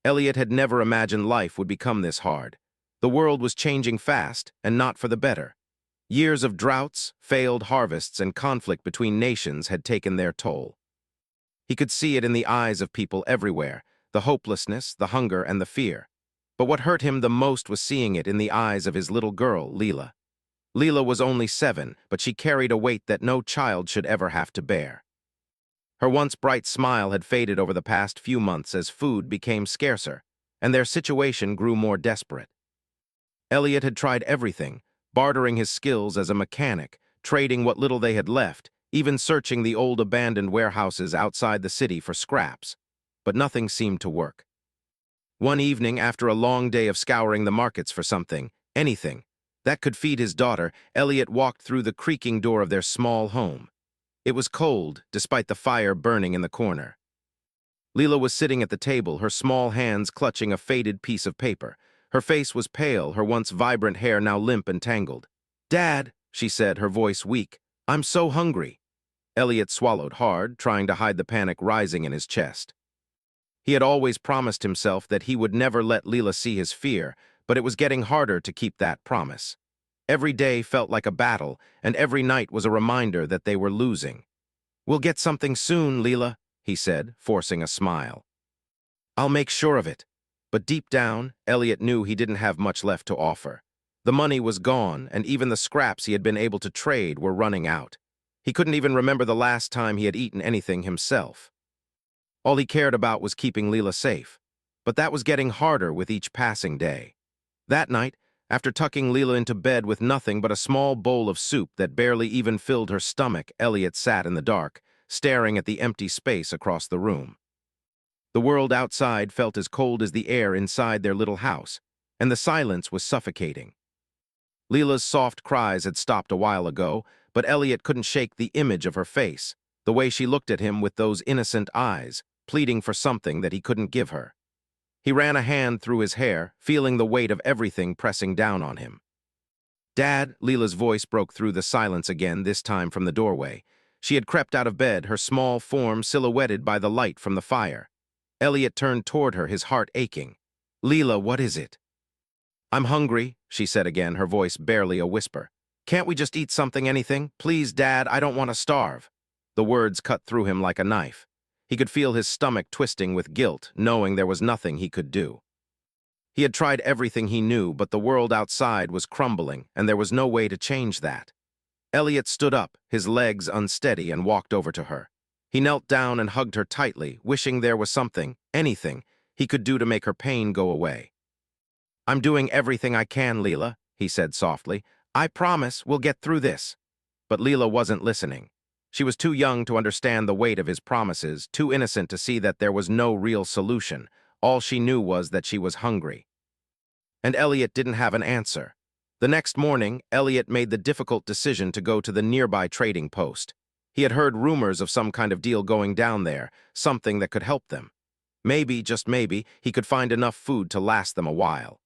Elliot had never imagined life would become this hard. The world was changing fast, and not for the better. Years of droughts, failed harvests, and conflict between nations had taken their toll. He could see it in the eyes of people everywhere, the hopelessness, the hunger, and the fear. But what hurt him the most was seeing it in the eyes of his little girl, Leela. Leela was only 7, but she carried a weight that no child should ever have to bear. Her once bright smile had faded over the past few months as food became scarcer, and their situation grew more desperate. Elliot had tried everything, bartering his skills as a mechanic, trading what little they had left, even searching the old abandoned warehouses outside the city for scraps. But nothing seemed to work. One evening, after a long day of scouring the markets for something, anything, that could feed his daughter, Elliot walked through the creaking door of their small home. It was cold, despite the fire burning in the corner. Leela was sitting at the table, her small hands clutching a faded piece of paper. Her face was pale, her once vibrant hair now limp and tangled. "Dad," she said, her voice weak, "I'm so hungry." Elliot swallowed hard, trying to hide the panic rising in his chest. He had always promised himself that he would never let Leela see his fear, but it was getting harder to keep that promise. Every day felt like a battle, and every night was a reminder that they were losing. "We'll get something soon, Leela," he said, forcing a smile. "I'll make sure of it." But deep down, Elliot knew he didn't have much left to offer. The money was gone, and even the scraps he had been able to trade were running out. He couldn't even remember the last time he had eaten anything himself. All he cared about was keeping Leela safe, but that was getting harder with each passing day. That night, after tucking Leela into bed with nothing but a small bowl of soup that barely even filled her stomach, Elliot sat in the dark, staring at the empty space across the room. The world outside felt as cold as the air inside their little house, and the silence was suffocating. Leela's soft cries had stopped a while ago, but Elliot couldn't shake the image of her face, the way she looked at him with those innocent eyes, pleading for something that he couldn't give her. He ran a hand through his hair, feeling the weight of everything pressing down on him. "Dad," Leela's voice broke through the silence again, this time from the doorway. She had crept out of bed, her small form silhouetted by the light from the fire. Elliot turned toward her, his heart aching. "Leela, what is it?" "I'm hungry," she said again, her voice barely a whisper. "Can't we just eat something, anything? Please, Dad, I don't want to starve." The words cut through him like a knife. He could feel his stomach twisting with guilt, knowing there was nothing he could do. He had tried everything he knew, but the world outside was crumbling, and there was no way to change that. Elliot stood up, his legs unsteady, and walked over to her. He knelt down and hugged her tightly, wishing there was something, anything, he could do to make her pain go away. "I'm doing everything I can, Leela," he said softly. "I promise we'll get through this." But Leela wasn't listening. She was too young to understand the weight of his promises, too innocent to see that there was no real solution. All she knew was that she was hungry. And Elliot didn't have an answer. The next morning, Elliot made the difficult decision to go to the nearby trading post. He had heard rumors of some kind of deal going down there, something that could help them. Maybe, just maybe, he could find enough food to last them a while.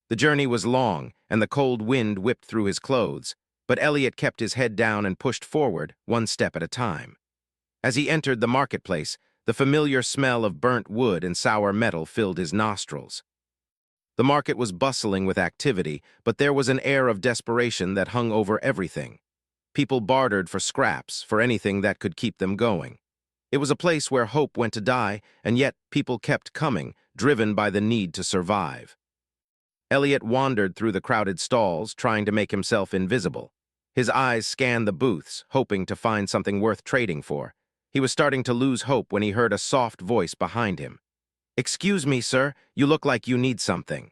The journey was long, and the cold wind whipped through his clothes, but Elliot kept his head down and pushed forward, one step at a time. As he entered the marketplace, the familiar smell of burnt wood and sour metal filled his nostrils. The market was bustling with activity, but there was an air of desperation that hung over everything. People bartered for scraps, for anything that could keep them going. It was a place where hope went to die, and yet people kept coming, driven by the need to survive. Elliot wandered through the crowded stalls, trying to make himself invisible. His eyes scanned the booths, hoping to find something worth trading for. He was starting to lose hope when he heard a soft voice behind him. "Excuse me, sir, you look like you need something."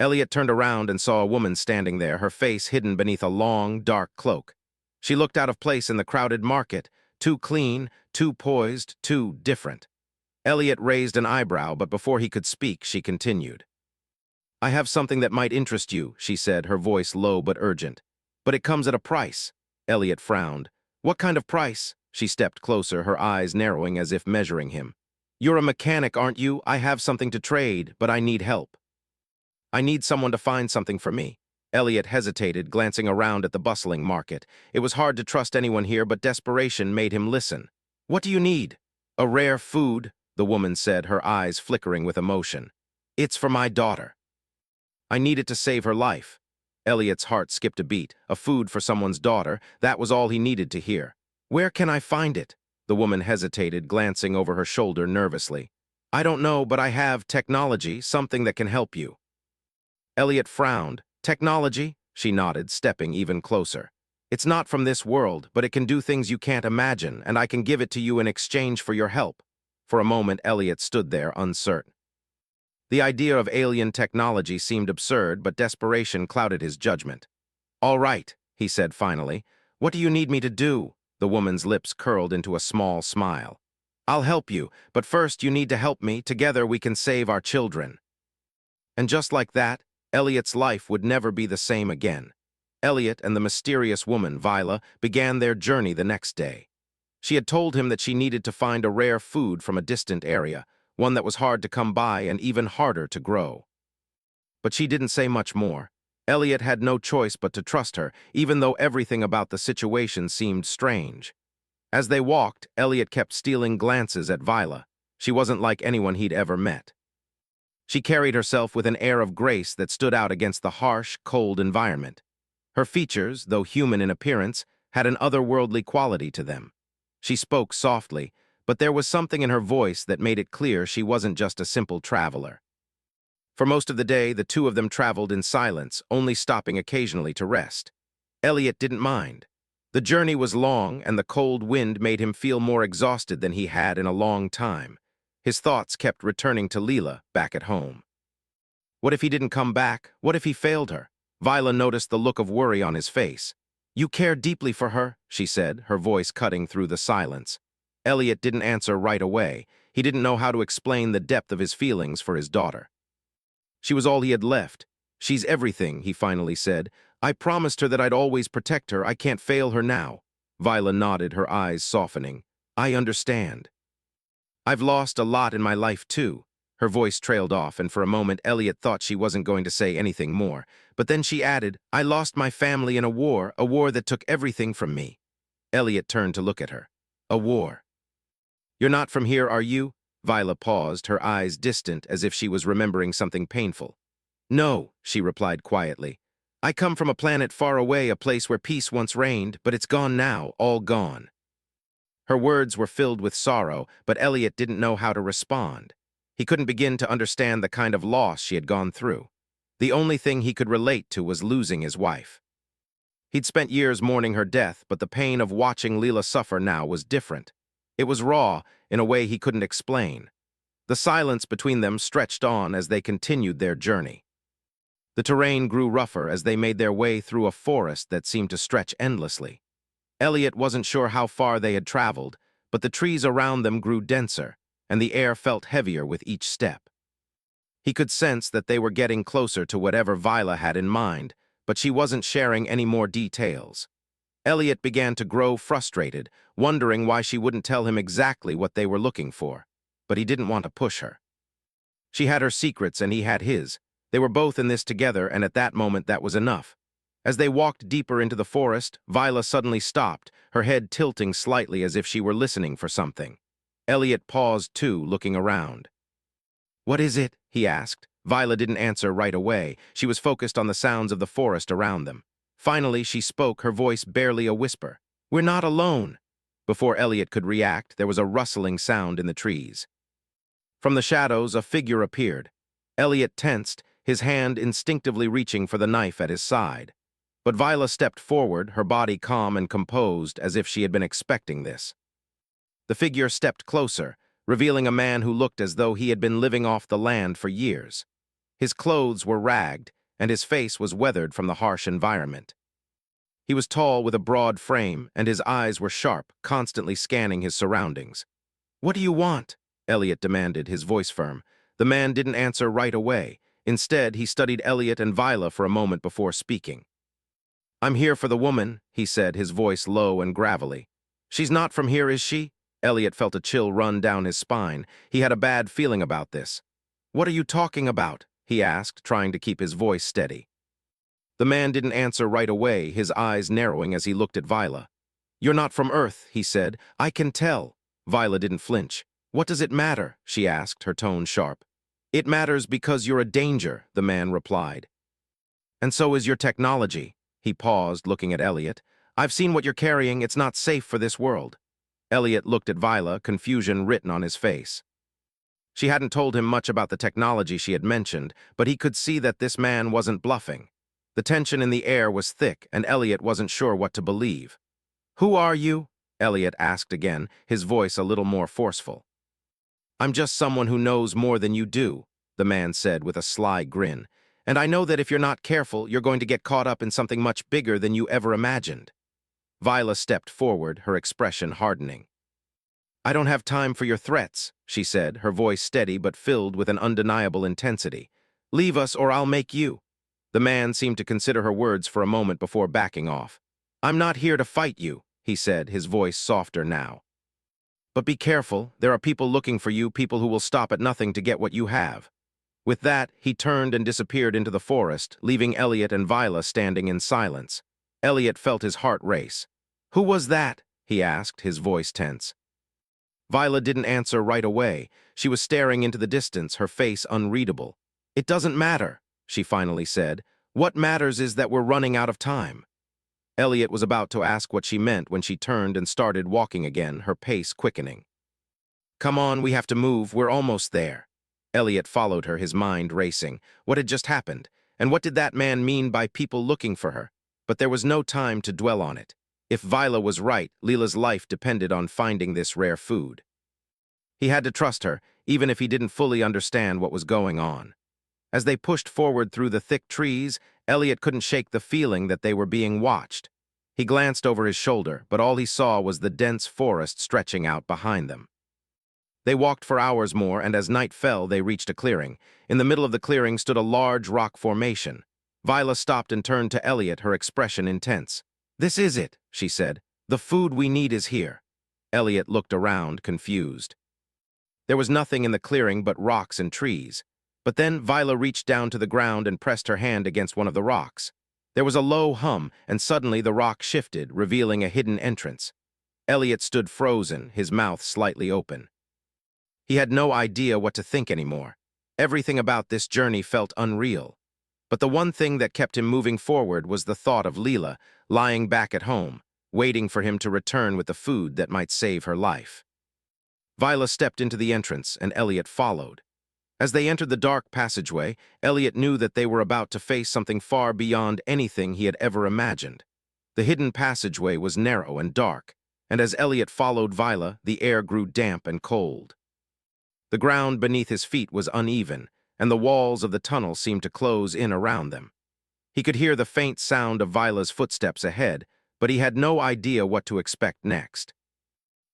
Elliot turned around and saw a woman standing there, her face hidden beneath a long, dark cloak. She looked out of place in the crowded market, too clean, too poised, too different. Elliot raised an eyebrow, but before he could speak, she continued. "I have something that might interest you," she said, her voice low but urgent. "But it comes at a price." Elliot frowned. "What kind of price?" She stepped closer, her eyes narrowing as if measuring him. "You're a mechanic, aren't you? I have something to trade, but I need help." "I need someone to find something for me." Elliot hesitated, glancing around at the bustling market. It was hard to trust anyone here, but desperation made him listen. "What do you need?" "A rare food," the woman said, her eyes flickering with emotion. It's for my daughter. I need it to save her life. Elliot's heart skipped a beat. A food for someone's daughter, that was all he needed to hear. Where can I find it? The woman hesitated, glancing over her shoulder nervously. I don't know, but I have technology, something that can help you. Elliot frowned. Technology? She nodded, stepping even closer. It's not from this world, but it can do things you can't imagine, and I can give it to you in exchange for your help. For a moment, Elliot stood there, uncertain. The idea of alien technology seemed absurd, but desperation clouded his judgment. All right, he said finally. What do you need me to do? The woman's lips curled into a small smile. I'll help you, but first you need to help me. Together we can save our children. And just like that, Elliot's life would never be the same again. Elliot and the mysterious woman, Vila, began their journey the next day. She had told him that she needed to find a rare food from a distant area, one that was hard to come by and even harder to grow. But she didn't say much more. Elliot had no choice but to trust her, even though everything about the situation seemed strange. As they walked, Elliot kept stealing glances at Vila. She wasn't like anyone he'd ever met. She carried herself with an air of grace that stood out against the harsh, cold environment. Her features, though human in appearance, had an otherworldly quality to them. She spoke softly, but there was something in her voice that made it clear she wasn't just a simple traveler. For most of the day, the two of them traveled in silence, only stopping occasionally to rest. Elliot didn't mind. The journey was long, and the cold wind made him feel more exhausted than he had in a long time. His thoughts kept returning to Leela, back at home. What if he didn't come back? What if he failed her? Vila noticed the look of worry on his face. You care deeply for her, she said, her voice cutting through the silence. Elliot didn't answer right away. He didn't know how to explain the depth of his feelings for his daughter. She was all he had left. She's everything, he finally said. I promised her that I'd always protect her. I can't fail her now. Vila nodded, her eyes softening. I understand. I've lost a lot in my life, too. Her voice trailed off, and for a moment Elliot thought she wasn't going to say anything more. But then she added, I lost my family in a war that took everything from me. Elliot turned to look at her. A war. You're not from here, are you? Vila paused, her eyes distant as if she was remembering something painful. No, she replied quietly. I come from a planet far away, a place where peace once reigned, but it's gone now, all gone. Her words were filled with sorrow, but Elliot didn't know how to respond. He couldn't begin to understand the kind of loss she had gone through. The only thing he could relate to was losing his wife. He'd spent years mourning her death, but the pain of watching Leela suffer now was different. It was raw, in a way he couldn't explain. The silence between them stretched on as they continued their journey. The terrain grew rougher as they made their way through a forest that seemed to stretch endlessly. Elliot wasn't sure how far they had traveled, but the trees around them grew denser, and the air felt heavier with each step. He could sense that they were getting closer to whatever Vila had in mind, but she wasn't sharing any more details. Elliot began to grow frustrated, wondering why she wouldn't tell him exactly what they were looking for, but he didn't want to push her. She had her secrets and he had his. They were both in this together, and at that moment that was enough. As they walked deeper into the forest, Vila suddenly stopped, her head tilting slightly as if she were listening for something. Elliot paused too, looking around. What is it? He asked. Vila didn't answer right away. She was focused on the sounds of the forest around them. Finally, she spoke, her voice barely a whisper. We're not alone. Before Elliot could react, there was a rustling sound in the trees. From the shadows, a figure appeared. Elliot tensed, his hand instinctively reaching for the knife at his side. But Vila stepped forward, her body calm and composed, as if she had been expecting this. The figure stepped closer, revealing a man who looked as though he had been living off the land for years. His clothes were ragged, and his face was weathered from the harsh environment. He was tall with a broad frame, and his eyes were sharp, constantly scanning his surroundings. What do you want? Elliot demanded, his voice firm. The man didn't answer right away. Instead, he studied Elliot and Vila for a moment before speaking. I'm here for the woman, he said, his voice low and gravelly. She's not from here, is she? Elliot felt a chill run down his spine. He had a bad feeling about this. What are you talking about? He asked, trying to keep his voice steady. The man didn't answer right away, his eyes narrowing as he looked at Vila. You're not from Earth, he said. I can tell. Vila didn't flinch. What does it matter? She asked, her tone sharp. It matters because you're a danger, the man replied. And so is your technology. He paused, looking at Elliot. I've seen what you're carrying. It's not safe for this world. Elliot looked at Viola, confusion written on his face. She hadn't told him much about the technology she had mentioned, but he could see that this man wasn't bluffing. The tension in the air was thick, and Elliot wasn't sure what to believe. Who are you? Elliot asked again, his voice a little more forceful. I'm just someone who knows more than you do, the man said with a sly grin. And I know that if you're not careful, you're going to get caught up in something much bigger than you ever imagined. Viola stepped forward, her expression hardening. I don't have time for your threats, she said, her voice steady but filled with an undeniable intensity. Leave us or I'll make you. The man seemed to consider her words for a moment before backing off. I'm not here to fight you, he said, his voice softer now. But be careful, there are people looking for you, people who will stop at nothing to get what you have. With that, he turned and disappeared into the forest, leaving Elliot and Viola standing in silence. Elliot felt his heart race. Who was that? He asked, his voice tense. Viola didn't answer right away. She was staring into the distance, her face unreadable. It doesn't matter, she finally said. What matters is that we're running out of time. Elliot was about to ask what she meant when she turned and started walking again, her pace quickening. Come on, we have to move, we're almost there. Elliot followed her, his mind racing. What had just happened? And what did that man mean by people looking for her? But there was no time to dwell on it. If Viola was right, Leela's life depended on finding this rare food. He had to trust her, even if he didn't fully understand what was going on. As they pushed forward through the thick trees, Elliot couldn't shake the feeling that they were being watched. He glanced over his shoulder, but all he saw was the dense forest stretching out behind them. They walked for hours more, and as night fell, they reached a clearing. In the middle of the clearing stood a large rock formation. Viola stopped and turned to Elliot, her expression intense. This is it, she said. The food we need is here. Elliot looked around, confused. There was nothing in the clearing but rocks and trees. But then Viola reached down to the ground and pressed her hand against one of the rocks. There was a low hum, and suddenly the rock shifted, revealing a hidden entrance. Elliot stood frozen, his mouth slightly open. He had no idea what to think anymore. Everything about this journey felt unreal. But the one thing that kept him moving forward was the thought of Leela, lying back at home, waiting for him to return with the food that might save her life. Viola stepped into the entrance, and Elliot followed. As they entered the dark passageway, Elliot knew that they were about to face something far beyond anything he had ever imagined. The hidden passageway was narrow and dark, and as Elliot followed Viola, the air grew damp and cold. The ground beneath his feet was uneven, and the walls of the tunnel seemed to close in around them. He could hear the faint sound of Viola's footsteps ahead, but he had no idea what to expect next.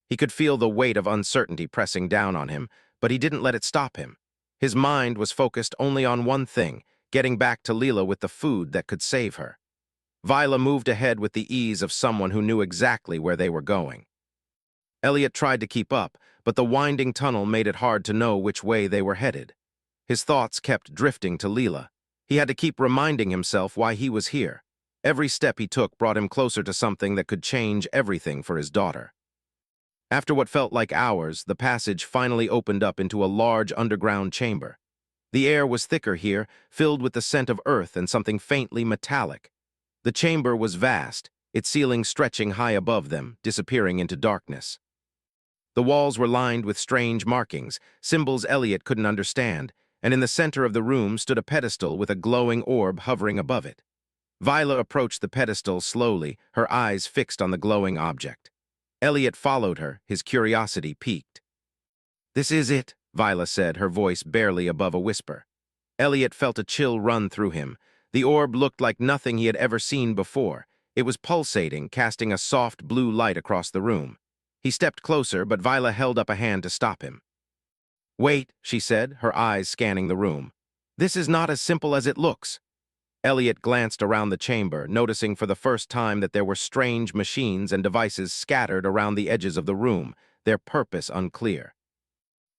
He could feel the weight of uncertainty pressing down on him, but he didn't let it stop him. His mind was focused only on one thing, getting back to Leela with the food that could save her. Viola moved ahead with the ease of someone who knew exactly where they were going. Elliot tried to keep up, but the winding tunnel made it hard to know which way they were headed. His thoughts kept drifting to Leela. He had to keep reminding himself why he was here. Every step he took brought him closer to something that could change everything for his daughter. After what felt like hours, the passage finally opened up into a large underground chamber. The air was thicker here, filled with the scent of earth and something faintly metallic. The chamber was vast, its ceiling stretching high above them, disappearing into darkness. The walls were lined with strange markings, symbols Elliot couldn't understand, and in the center of the room stood a pedestal with a glowing orb hovering above it. Viola approached the pedestal slowly, her eyes fixed on the glowing object. Elliot followed her, his curiosity piqued. This is it, Viola said, her voice barely above a whisper. Elliot felt a chill run through him. The orb looked like nothing he had ever seen before. It was pulsating, casting a soft blue light across the room. He stepped closer, but Viola held up a hand to stop him. Wait, she said, her eyes scanning the room. This is not as simple as it looks. Elliot glanced around the chamber, noticing for the first time that there were strange machines and devices scattered around the edges of the room, their purpose unclear.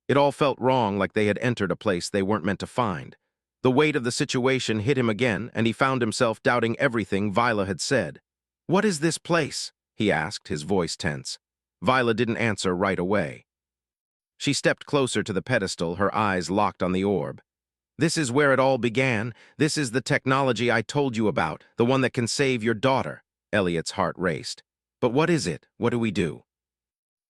It all felt wrong, like they had entered a place they weren't meant to find. The weight of the situation hit him again, and he found himself doubting everything Viola had said. What is this place? He asked, his voice tense. Viola didn't answer right away. She stepped closer to the pedestal, her eyes locked on the orb. This is where it all began. This is the technology I told you about, the one that can save your daughter. Elliot's heart raced. But what is it? What do we do?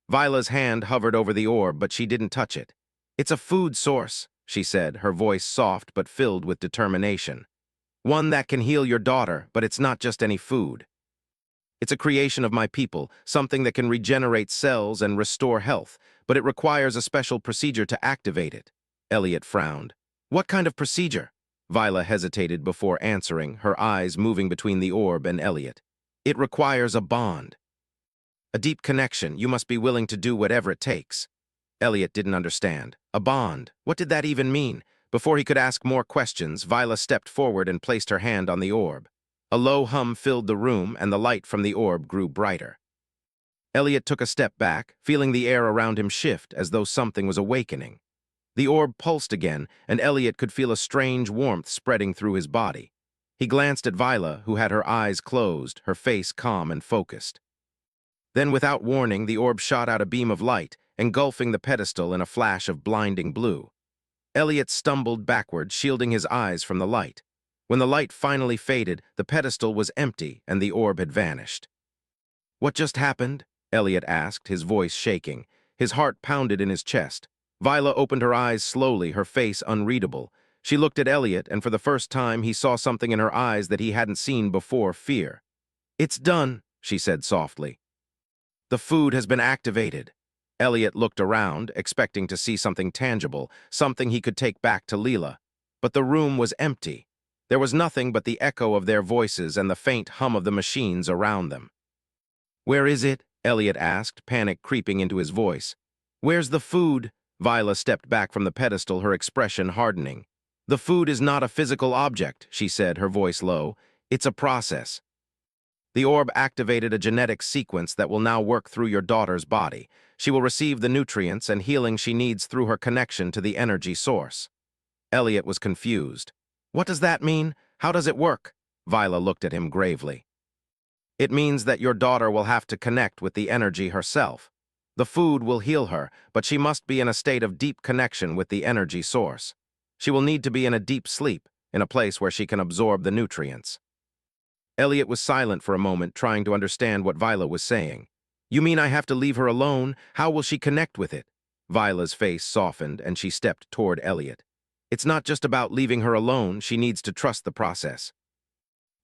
Vila's hand hovered over the orb, but she didn't touch it. It's a food source, she said, her voice soft but filled with determination. One that can heal your daughter, but it's not just any food. It's a creation of my people, something that can regenerate cells and restore health, but it requires a special procedure to activate it. Elliot frowned. What kind of procedure? Vila hesitated before answering, her eyes moving between the orb and Elliot. It requires a bond. A deep connection. You must be willing to do whatever it takes. Elliot didn't understand. A bond. What did that even mean? Before he could ask more questions, Vila stepped forward and placed her hand on the orb. A low hum filled the room, and the light from the orb grew brighter. Elliot took a step back, feeling the air around him shift as though something was awakening. The orb pulsed again, and Elliot could feel a strange warmth spreading through his body. He glanced at Vila, who had her eyes closed, her face calm and focused. Then, without warning, the orb shot out a beam of light, engulfing the pedestal in a flash of blinding blue. Elliot stumbled backward, shielding his eyes from the light. When the light finally faded, the pedestal was empty and the orb had vanished. What just happened? Elliot asked, his voice shaking. His heart pounded in his chest. Vila opened her eyes slowly, her face unreadable. She looked at Elliot, and for the first time he saw something in her eyes that he hadn't seen before: fear. It's done, she said softly. The food has been activated. Elliot looked around, expecting to see something tangible, something he could take back to Leela. But the room was empty. There was nothing but the echo of their voices and the faint hum of the machines around them. Where is it? Elliot asked, panic creeping into his voice. Where's the food? Vila stepped back from the pedestal, her expression hardening. The food is not a physical object, she said, her voice low. It's a process. The orb activated a genetic sequence that will now work through your daughter's body. She will receive the nutrients and healing she needs through her connection to the energy source. Elliot was confused. What does that mean? How does it work? Vila looked at him gravely. It means that your daughter will have to connect with the energy herself. The food will heal her, but she must be in a state of deep connection with the energy source. She will need to be in a deep sleep, in a place where she can absorb the nutrients. Elliot was silent for a moment, trying to understand what Vila was saying. You mean I have to leave her alone? How will she connect with it? Vila's face softened, and she stepped toward Elliot. It's not just about leaving her alone, she needs to trust the process.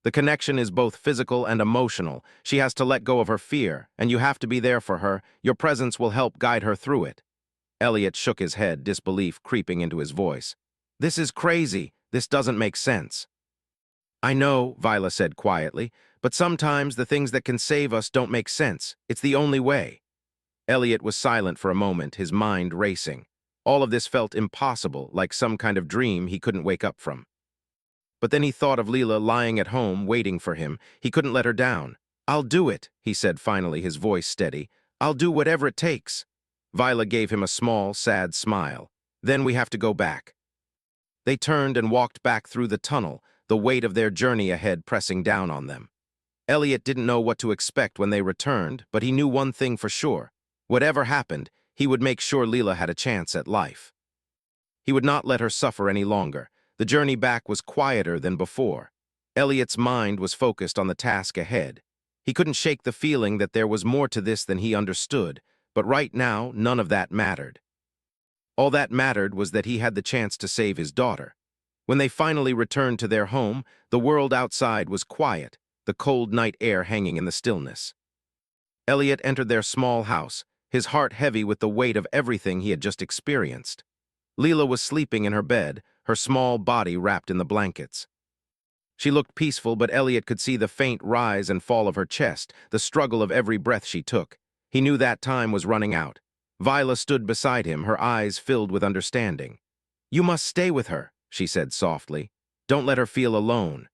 The connection is both physical and emotional. She has to let go of her fear, and you have to be there for her. Your presence will help guide her through it. Elliot shook his head, disbelief creeping into his voice. This is crazy. This doesn't make sense. I know, Vila said quietly, but sometimes the things that can save us don't make sense. It's the only way. Elliot was silent for a moment, his mind racing. All of this felt impossible, like some kind of dream he couldn't wake up from. But then he thought of Leela lying at home, waiting for him. He couldn't let her down. I'll do it, he said finally, his voice steady. I'll do whatever it takes. Vila gave him a small, sad smile. Then we have to go back. They turned and walked back through the tunnel, the weight of their journey ahead pressing down on them. Elliot didn't know what to expect when they returned, but he knew one thing for sure. Whatever happened, he would make sure Leela had a chance at life. He would not let her suffer any longer. The journey back was quieter than before. Elliot's mind was focused on the task ahead. He couldn't shake the feeling that there was more to this than he understood, but right now, none of that mattered. All that mattered was that he had the chance to save his daughter. When they finally returned to their home, the world outside was quiet, the cold night air hanging in the stillness. Elliot entered their small house, his heart heavy with the weight of everything he had just experienced. Leela was sleeping in her bed, her small body wrapped in the blankets. She looked peaceful, but Elliot could see the faint rise and fall of her chest, the struggle of every breath she took. He knew that time was running out. Vila stood beside him, her eyes filled with understanding. You must stay with her, she said softly. Don't let her feel alone.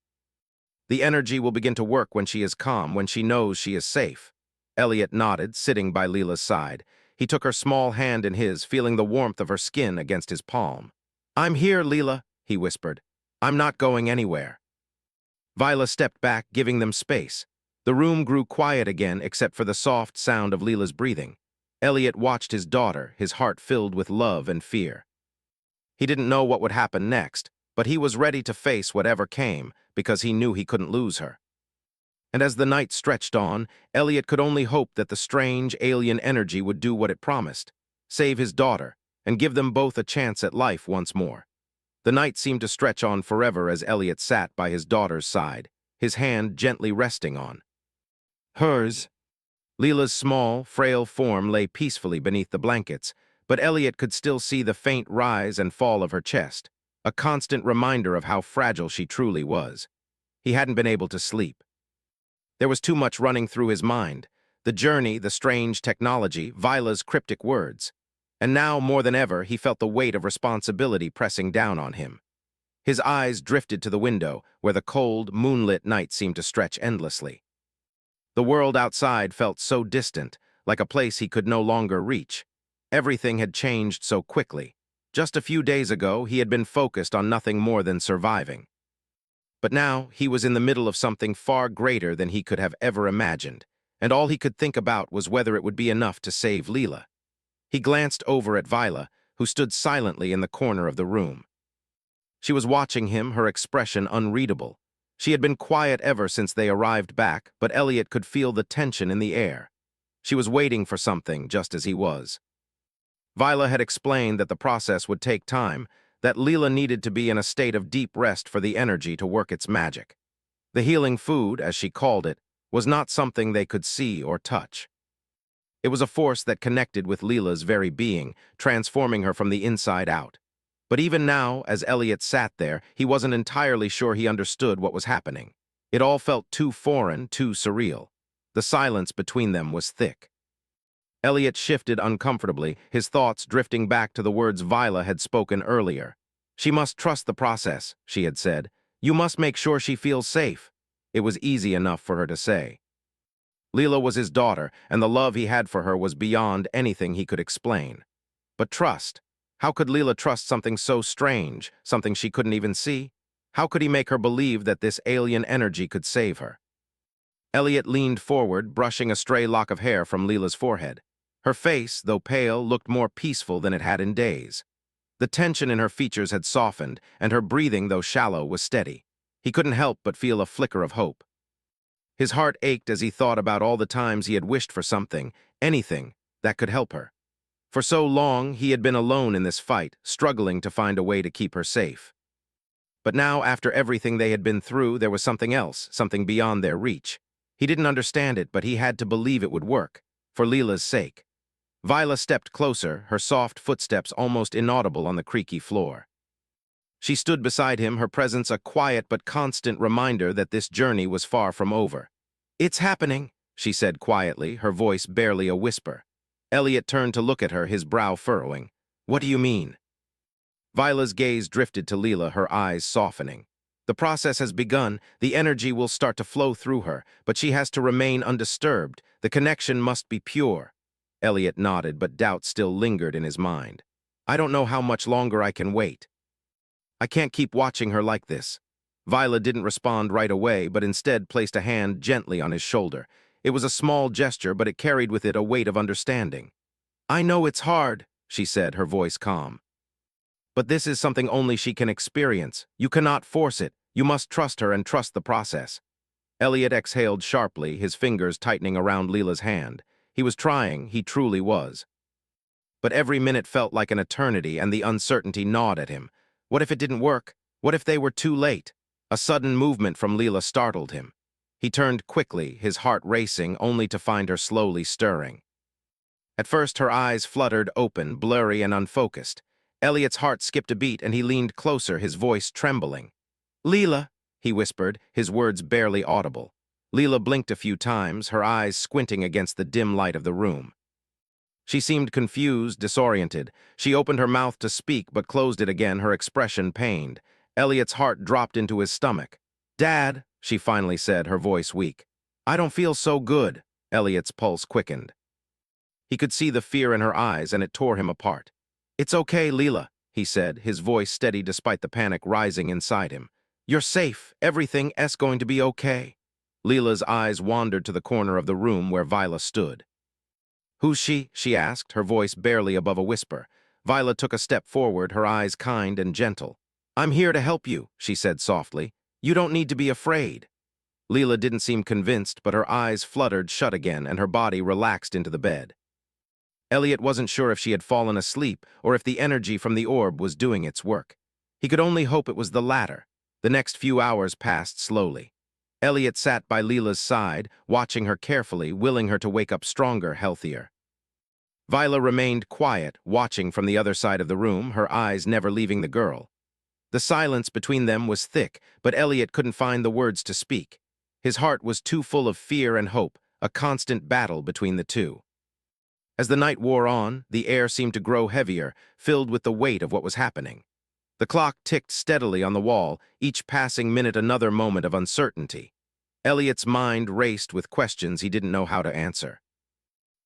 The energy will begin to work when she is calm, when she knows she is safe. Elliot nodded, sitting by Leela's side. He took her small hand in his, feeling the warmth of her skin against his palm. I'm here, Leela, he whispered. I'm not going anywhere. Vila stepped back, giving them space. The room grew quiet again, except for the soft sound of Leela's breathing. Elliot watched his daughter, his heart filled with love and fear. He didn't know what would happen next, but he was ready to face whatever came because he knew he couldn't lose her. And as the night stretched on, Elliot could only hope that the strange alien energy would do what it promised, save his daughter, and give them both a chance at life once more. The night seemed to stretch on forever as Elliot sat by his daughter's side, his hand gently resting on hers. Leela's small, frail form lay peacefully beneath the blankets, but Elliot could still see the faint rise and fall of her chest, a constant reminder of how fragile she truly was. He hadn't been able to sleep. There was too much running through his mind. The journey, the strange technology, Vila's cryptic words. And now, more than ever, he felt the weight of responsibility pressing down on him. His eyes drifted to the window, where the cold, moonlit night seemed to stretch endlessly. The world outside felt so distant, like a place he could no longer reach. Everything had changed so quickly. Just a few days ago, he had been focused on nothing more than surviving. But now, he was in the middle of something far greater than he could have ever imagined, and all he could think about was whether it would be enough to save Leela. He glanced over at Vila, who stood silently in the corner of the room. She was watching him, her expression unreadable. She had been quiet ever since they arrived back, but Elliot could feel the tension in the air. She was waiting for something, just as he was. Vila had explained that the process would take time, that Leela needed to be in a state of deep rest for the energy to work its magic. The healing food, as she called it, was not something they could see or touch. It was a force that connected with Leela's very being, transforming her from the inside out. But even now, as Elliot sat there, he wasn't entirely sure he understood what was happening. It all felt too foreign, too surreal. The silence between them was thick. Elliot shifted uncomfortably, his thoughts drifting back to the words Vila had spoken earlier. She must trust the process, she had said. You must make sure she feels safe. It was easy enough for her to say. Leela was his daughter, and the love he had for her was beyond anything he could explain. But trust. How could Leela trust something so strange, something she couldn't even see? How could he make her believe that this alien energy could save her? Elliot leaned forward, brushing a stray lock of hair from Leela's forehead. Her face, though pale, looked more peaceful than it had in days. The tension in her features had softened, and her breathing, though shallow, was steady. He couldn't help but feel a flicker of hope. His heart ached as he thought about all the times he had wished for something, anything, that could help her. For so long, he had been alone in this fight, struggling to find a way to keep her safe. But now, after everything they had been through, there was something else, something beyond their reach. He didn't understand it, but he had to believe it would work, for Leela's sake. Vila stepped closer, her soft footsteps almost inaudible on the creaky floor. She stood beside him, her presence a quiet but constant reminder that this journey was far from over. "It's happening," she said quietly, her voice barely a whisper. Elliot turned to look at her, his brow furrowing. "What do you mean?" Vila's gaze drifted to Leela, her eyes softening. "The process has begun, the energy will start to flow through her, but she has to remain undisturbed. The connection must be pure." Elliot nodded, but doubt still lingered in his mind. "I don't know how much longer I can wait. I can't keep watching her like this." Vila didn't respond right away, but instead placed a hand gently on his shoulder. It was a small gesture, but it carried with it a weight of understanding. "I know it's hard," she said, her voice calm. "But this is something only she can experience. You cannot force it. You must trust her and trust the process." Elliot exhaled sharply, his fingers tightening around Leela's hand. He was trying, he truly was. But every minute felt like an eternity, and the uncertainty gnawed at him. What if it didn't work? What if they were too late? A sudden movement from Leela startled him. He turned quickly, his heart racing, only to find her slowly stirring. At first, her eyes fluttered open, blurry and unfocused. Elliot's heart skipped a beat, and he leaned closer, his voice trembling. "Leela," he whispered, his words barely audible. Leela blinked a few times, her eyes squinting against the dim light of the room. She seemed confused, disoriented. She opened her mouth to speak, but closed it again, her expression pained. Elliot's heart dropped into his stomach. "Dad," she finally said, her voice weak. "I don't feel so good." Elliot's pulse quickened. He could see the fear in her eyes, and it tore him apart. "It's okay, Leela," he said, his voice steady despite the panic rising inside him. "You're safe. Everything's going to be okay." Leela's eyes wandered to the corner of the room where Vila stood. "Who's she?" she asked, her voice barely above a whisper. Viola took a step forward, her eyes kind and gentle. "I'm here to help you," she said softly. "You don't need to be afraid." Leela didn't seem convinced, but her eyes fluttered shut again and her body relaxed into the bed. Elliot wasn't sure if she had fallen asleep or if the energy from the orb was doing its work. He could only hope it was the latter. The next few hours passed slowly. Elliot sat by Leela's side, watching her carefully, willing her to wake up stronger, healthier. Viola remained quiet, watching from the other side of the room, her eyes never leaving the girl. The silence between them was thick, but Elliot couldn't find the words to speak. His heart was too full of fear and hope, a constant battle between the two. As the night wore on, the air seemed to grow heavier, filled with the weight of what was happening. The clock ticked steadily on the wall, each passing minute another moment of uncertainty. Elliot's mind raced with questions he didn't know how to answer.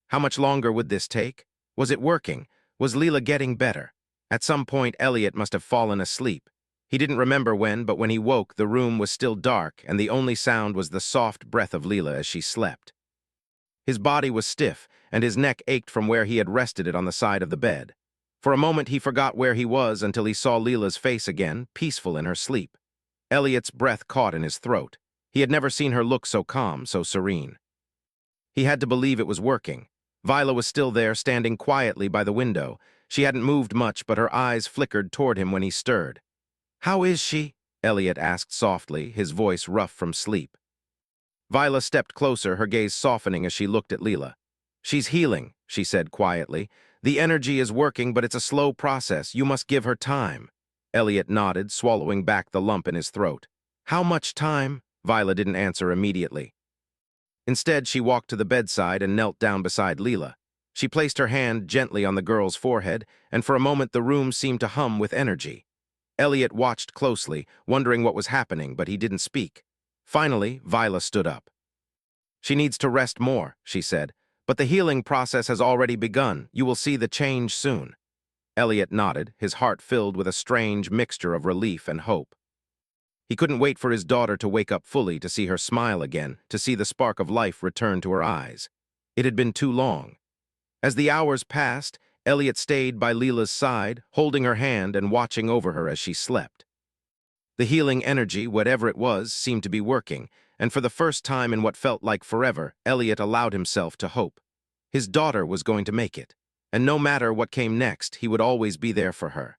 How much longer would this take? Was it working? Was Leela getting better? At some point, Elliot must have fallen asleep. He didn't remember when, but when he woke, the room was still dark, and the only sound was the soft breath of Leela as she slept. His body was stiff, and his neck ached from where he had rested it on the side of the bed. For a moment, he forgot where he was until he saw Leela's face again, peaceful in her sleep. Elliot's breath caught in his throat. He had never seen her look so calm, so serene. He had to believe it was working. Viola was still there, standing quietly by the window. She hadn't moved much, but her eyes flickered toward him when he stirred. "How is she?" Elliot asked softly, his voice rough from sleep. Viola stepped closer, her gaze softening as she looked at Leela. "She's healing," she said quietly. "The energy is working, but it's a slow process. You must give her time." Elliot nodded, swallowing back the lump in his throat. "How much time?" Viola didn't answer immediately. Instead, she walked to the bedside and knelt down beside Leela. She placed her hand gently on the girl's forehead, and for a moment the room seemed to hum with energy. Elliot watched closely, wondering what was happening, but he didn't speak. Finally, Viola stood up. "She needs to rest more," she said, "but the healing process has already begun. You will see the change soon." Elliot nodded, his heart filled with a strange mixture of relief and hope. He couldn't wait for his daughter to wake up fully, to see her smile again, to see the spark of life return to her eyes. It had been too long. As the hours passed, Elliot stayed by Leela's side, holding her hand and watching over her as she slept. The healing energy, whatever it was, seemed to be working, and for the first time in what felt like forever, Elliot allowed himself to hope. His daughter was going to make it, and no matter what came next, he would always be there for her.